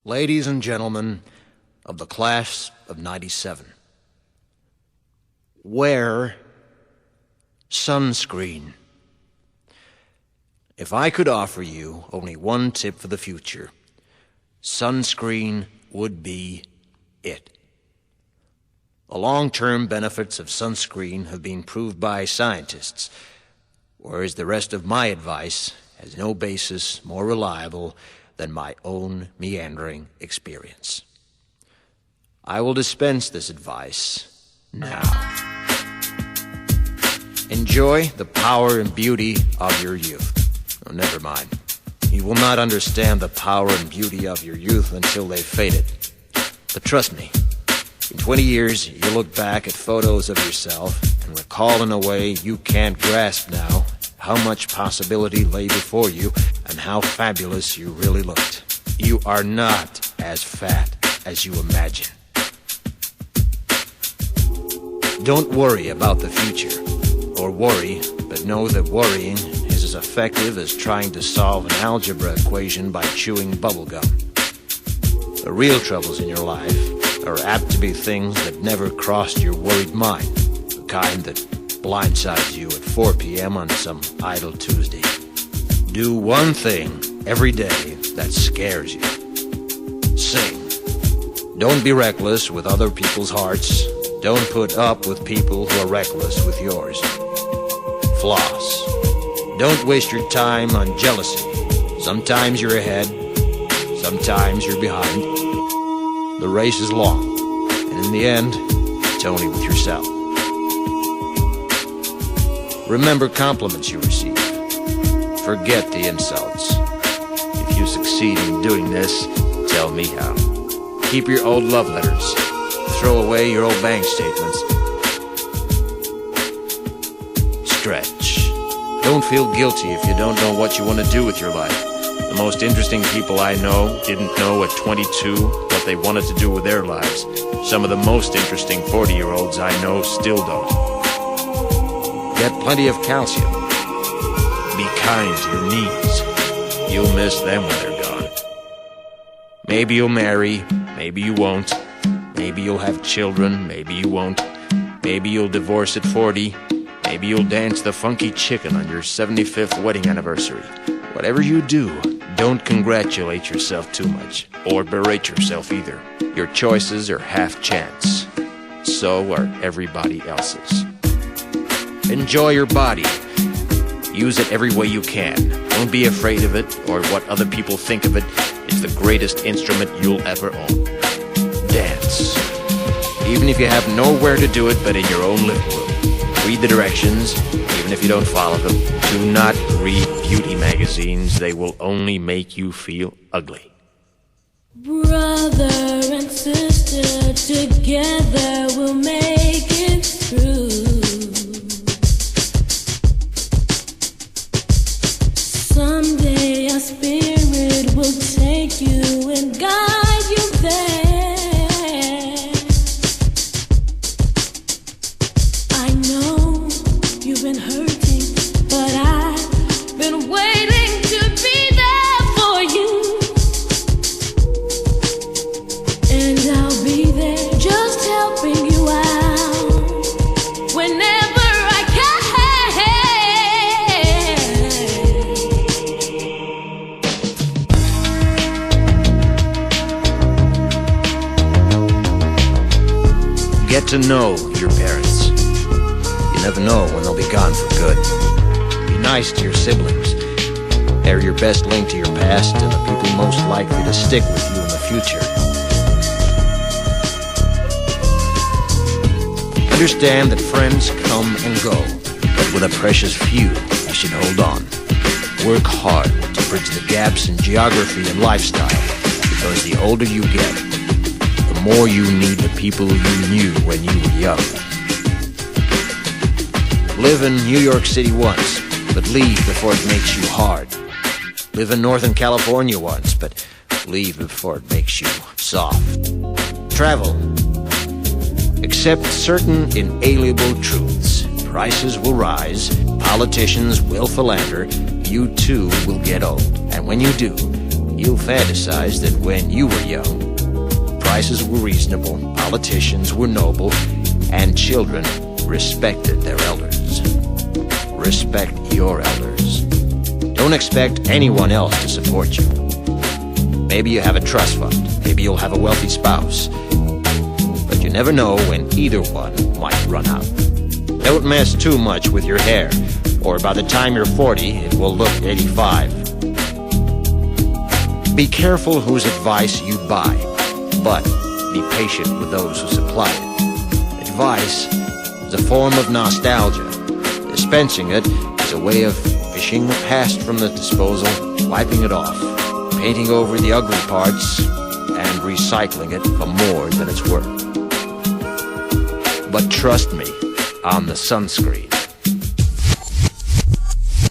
Ladies and gentlemen of the class of '97, wear sunscreen. If I could offer you only one tip for the future, sunscreen would be it. The long-term benefits of sunscreen have been proved by scientists, whereas the rest of my advice has no basis more reliable than my own meandering experience. I will dispense this advice now. Enjoy the power and beauty of your youth. Oh, never mind. You will not understand the power and beauty of your youth until they've faded. But trust me, in 20 years, you'll look back at photos of yourself and recall in a way you can't grasp now how much possibility lay before you and how fabulous you really looked. You are not as fat as you imagine. Don't worry about the future, or worry, but know that worrying is as effective as trying to solve an algebra equation by chewing bubblegum. The real troubles in your life are apt to be things that never crossed your worried mind, the kind that blindsides you at 4 p.m. on some idle Tuesday. Do one thing every day that scares you. Sing. Don't be reckless with other people's hearts. Don't put up with people who are reckless with yours. Floss. Don't waste your time on jealousy. Sometimes you're ahead, sometimes you're behind. The race is long, and in the end, it's only with yourself. Remember compliments you receive. Forget the insults. If you succeed in doing this, tell me how. Keep your old love letters. Throw away your old bank statements. Stretch. Don't feel guilty if you don't know what you want to do with your life. The most interesting people I know didn't know at 22 what they wanted to do with their lives. Some of the most interesting 40-year-olds I know still don't. Get plenty of calcium. Be kind to your knees. You'll miss them when they're gone. Maybe you'll marry, maybe you won't. Maybe you'll have children, maybe you won't. Maybe you'll divorce at 40. Maybe you'll dance the funky chicken on your 75th wedding anniversary. Whatever you do, don't congratulate yourself too much, or berate yourself either. Your choices are half chance. So are everybody else's. Enjoy your body. Use it every way you can. Don't be afraid of it or what other people think of it. It's the greatest instrument you'll ever own. Dance. Even if you have nowhere to do it but in your own living room. Read the directions, even if you don't follow them. Do not read beauty magazines. They will only make you feel ugly. Brother and sister, together we'll make it through. Someday our spirit will take you and guide you there. I know you've been hurting, but I've been waiting to be there for you. And I'll be there just helping you out whenever I can. Get to know your parents. You never know when they'll be gone for good. Be nice to your siblings. They're your best link to your past and the people most likely to stick with you in the future. Understand that friends come and go, but with a precious few, you should hold on. Work hard to bridge the gaps in geography and lifestyle, because the older you get, the more you need the people you knew when you were young. Live in New York City once, but leave before it makes you hard. Live in Northern California once, but leave before it makes you soft. Travel. Accept certain inalienable truths. Prices will rise, politicians will philander, you too will get old. And when you do, You'll fantasize that when you were young, prices were reasonable, politicians were noble, and children respected their elders. Respect your elders. Don't expect anyone else to support you. Maybe you have a trust fund, maybe you'll have a wealthy spouse, but you never know when either one might run out. Don't mess too much with your hair, or by the time you're 40, it will look 85. Be careful whose advice you buy, but be patient with those who supply it. Advice is a form of nostalgia. Dispensing it is a way of fishing the past from the disposal, wiping it off, painting over the ugly parts, and recycling it for more than it's worth. But trust me on the sunscreen.